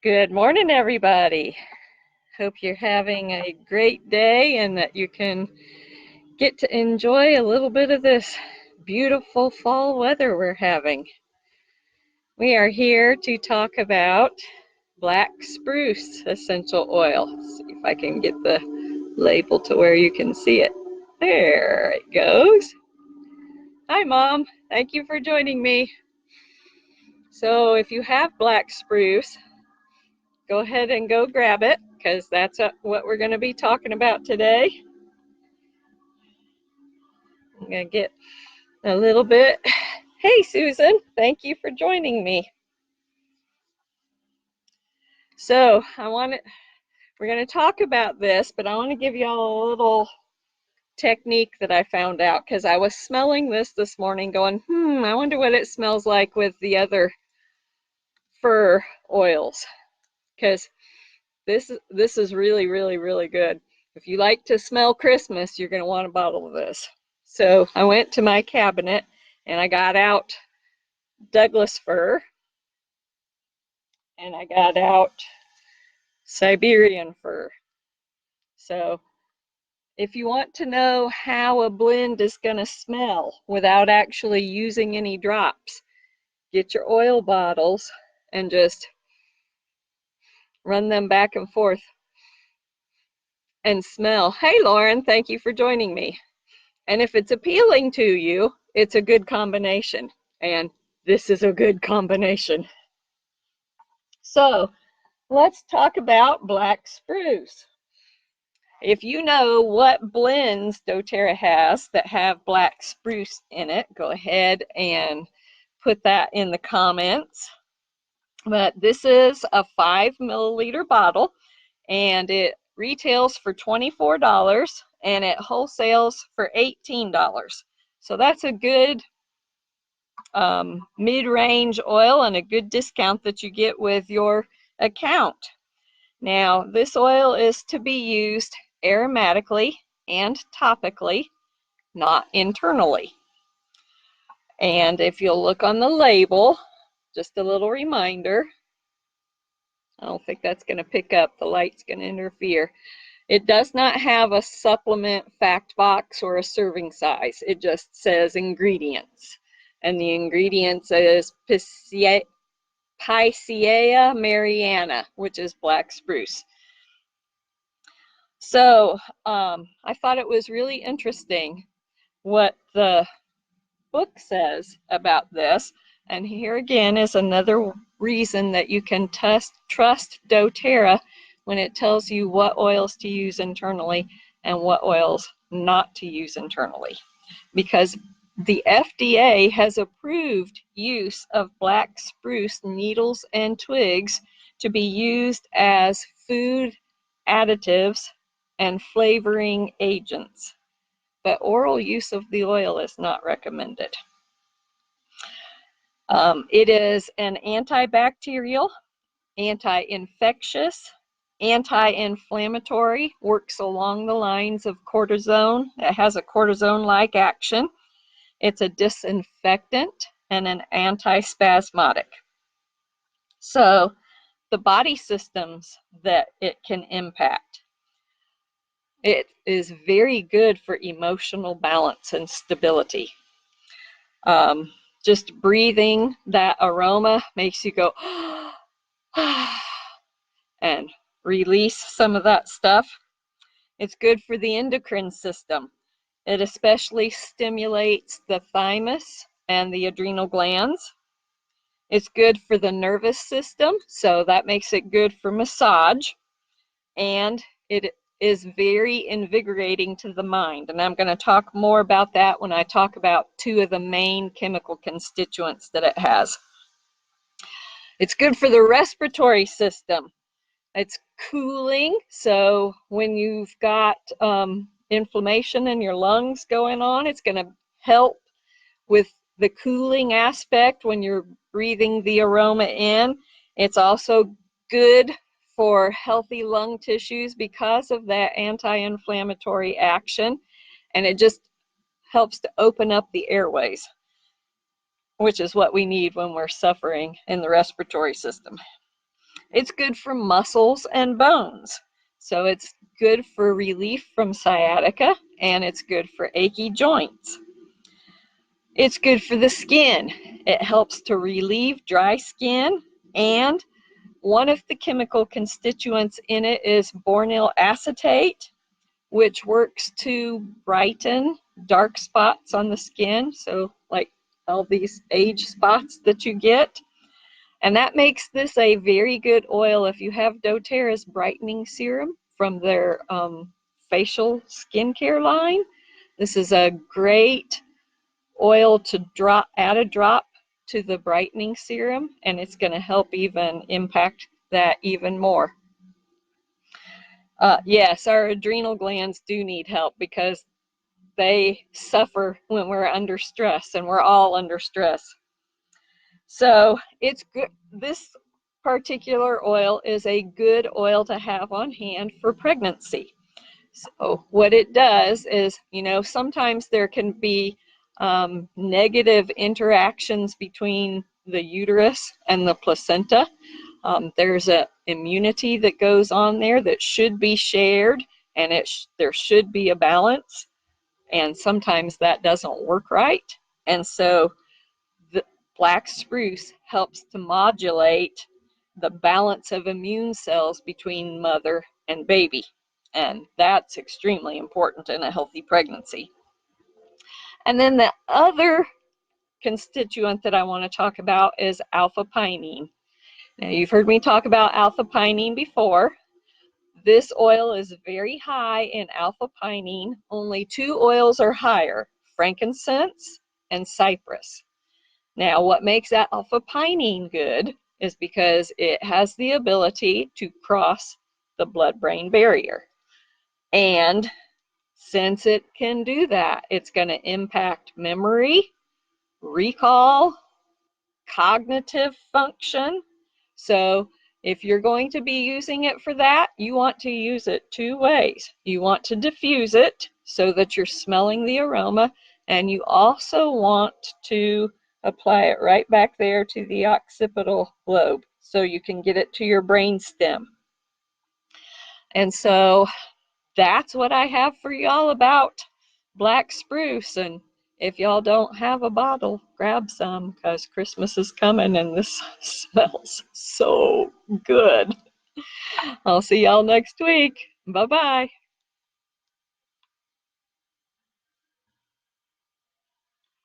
Good morning, everybody. Hope you're having a great day and that you can get to enjoy a little bit of this beautiful fall weather we're having. We are here to talk about black spruce essential oil. Let's see if I can get the label to where you can see it. There it goes. Hi, Mom. Thank you for joining me. So if you have black spruce, go ahead and go grab it because that's what we're going to be talking about today. I'm going to get a little bit. Hey, Susan, thank you for joining me. So we're going to talk about this, but I want to give y'all a little technique that I found out because I was smelling this morning going, I wonder what it smells like with the other fir oils because this is really, really, really good. If you like to smell Christmas, you're going to want a bottle of this. So I went to my cabinet and I got out Douglas fir and I got out Siberian fir. So if you want to know how a blend is going to smell without actually using any drops, get your oil bottles and just run them back and forth and smell. Hey, Lauren, thank you for joining me. And if it's appealing to you, it's a good combination. And this is a good combination. So let's talk about black spruce. If you know what blends doTERRA has that have black spruce in it, go ahead and put that in the comments. But this is a 5 milliliter bottle and it retails for $24 and it wholesales for $18. So that's a good mid-range oil and a good discount that you get with your account. Now, this oil is to be used aromatically and topically, not internally. And if you'll look on the label, just a little reminder, I don't think that's going to pick up, the light's going to interfere. It does not have a supplement fact box or a serving size. It just says ingredients. And the ingredients is Picea mariana, which is black spruce. So I thought it was really interesting what the book says about this. And here again is another reason that you can trust doTERRA when it tells you what oils to use internally and what oils not to use internally. Because the FDA has approved use of black spruce needles and twigs to be used as food additives and flavoring agents, but oral use of the oil is not recommended. It is an antibacterial, anti-infectious, anti-inflammatory, works along the lines of cortisone. It has a cortisone-like action. It's a disinfectant and an antispasmodic. So the body systems that it can impact. It is very good for emotional balance and stability. Just breathing that aroma makes you go and release some of that stuff. It's good for the endocrine system. It especially stimulates the thymus and the adrenal glands. It's good for the nervous system, so that makes it good for massage. And it is very invigorating to the mind. And I'm going to talk more about that when I talk about two of the main chemical constituents that it has. It's good for the respiratory system. It's cooling, so when you've got inflammation in your lungs going on, it's going to help with the cooling aspect when you're breathing the aroma in. It's also good for healthy lung tissues because of that anti-inflammatory action, and it just helps to open up the airways, which is what we need when we're suffering in the respiratory system. It's good for muscles and bones. So it's good for relief from sciatica, and it's good for achy joints. It's good for the skin. It helps to relieve dry skin, and one of the chemical constituents in it is bornyl acetate, which works to brighten dark spots on the skin. So like all these age spots that you get. And that makes this a very good oil if you have doTERRA's brightening serum from their facial skincare line. This is a great oil to add a drop to the brightening serum, and it's going to help even impact that even more. Yes, our adrenal glands do need help because they suffer when we're under stress, and we're all under stress. So it's good. This particular oil is a good oil to have on hand for pregnancy. So what it does is, sometimes there can be negative interactions between the uterus and the placenta. There's an immunity that goes on there that should be shared, and there should be a balance, and sometimes that doesn't work right. And so the black spruce helps to modulate the balance of immune cells between mother and baby. And that's extremely important in a healthy pregnancy. And then the other constituent that I want to talk about is alpha pinene. Now, you've heard me talk about alpha pinene before. This oil is very high in alpha pinene. Only two oils are higher, frankincense and cypress. Now, what makes alpha pinene good is because it has the ability to cross the blood-brain barrier. And since it can do that, it's going to impact memory, recall, cognitive function. So if you're going to be using it for that, you want to use it two ways. You want to diffuse it so that you're smelling the aroma, and you also want to apply it right back there to the occipital lobe so you can get it to your brain stem. And so that's what I have for y'all about black spruce. And if y'all don't have a bottle, grab some, because Christmas is coming and this smells so good. I'll see y'all next week. Bye-bye.